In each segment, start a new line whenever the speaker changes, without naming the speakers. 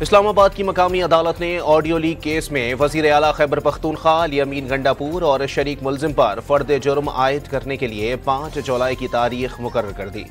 اسلام آباد کی مقامی عدالت نے آڈیو لیک کیس میں وزیر اعلیٰ خیبر پختونخوا علی امین گنڈاپور اور شریک ملزم پر فرد جرم عائد کرنے کے لیے 5 جولائی کی تاریخ مقرر کر دی۔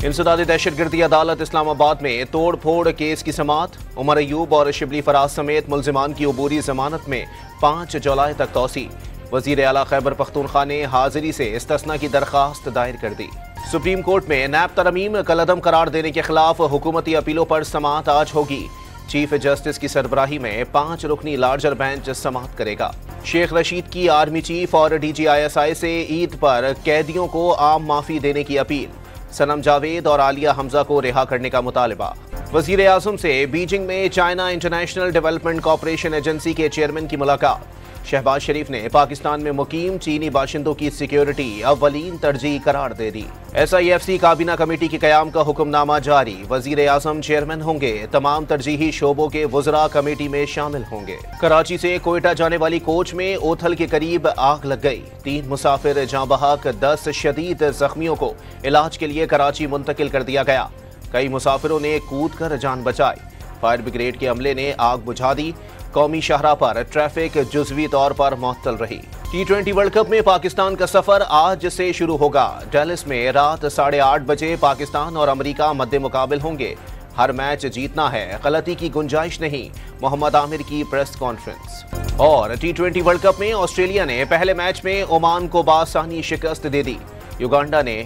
انسداد دہشت گردی عدالت اسلام آباد میں توڑ پھوڑ کیس کی سماعت، عمر ایوب اور شبلی فراز سمیت ملزمان کی عبوری ضمانت میں 5 جولائی تک توسیع۔ وزیر اعلیٰ خیبر پختونخوا نے حاضری سے استثناء کی درخواست دائر کر دی۔ سپریم کورٹ میں نیب ترمیم کالعدم قرار دینے کے خلاف حکومتی اپیلوں پر سماعت آج ہوگی۔ چیف جسٹس کی سربراہی میں 5 رکنی لارجر بینچ سماعت کرے گا۔ شیخ رشید کی آرمی چیف اور D G I S I سے عید پر قیدیوں کو عام معافی دینے کی اپیل، صنم جاوید اور عالیہ حمزہ کو رہا کرنے کا مطالبہ۔ وزیر اعظم سے بیجنگ میں China international development cooperation agency کے چیئرمین کی ملاقات۔ شہباز شریف نے پاکستان میں مقیم چینی باشندوں کی سیکیورٹی اولین ترجیح قرار دے دی۔ ایس آئی ایف سی کابینہ کمیٹی کے قیام کا حکم نامہ جاری، وزیر اعظم چیئرمین ہوں گے، تمام ترجیحی شعبوں کے وزراء کمیٹی میں شامل ہوں گے۔ کراچی سے کوئٹہ جانے والی کوچ میں اوتھل کے قریب آگ لگ گئی، 3 مسافر جاں بحق، 10 شدید زخمیوں کو علاج کے لیے کراچی منتقل کر دیا گیا۔ کئی مسافروں نے کود کر جان بچائی، فائر بریگیڈ کے عملے نے آگ بجھا دی۔ قومی شاہراہ پر ٹریفک جزوی طور پر معطل رہی۔ T20 ورلڈ کپ میں پاکستان کا سفر آج سے شروع ہوگا۔ ڈیلس میں رات 8:30 بجے پاکستان اور امریکہ مد مقابل ہوں گے۔ ہر میچ جیتنا ہے، غلطی کی گنجائش نہیں، محمد عامر کی پریس کانفرنس۔ اور T20 ورلڈ کپ میں آسٹریلیا نے پہلے میچ میں عمان کو بآسانی شکست دے دی۔ یوگانڈا نے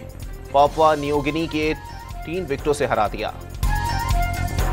پاپوا نیو گنی کے 3 وکٹوں سے ہرا دیا۔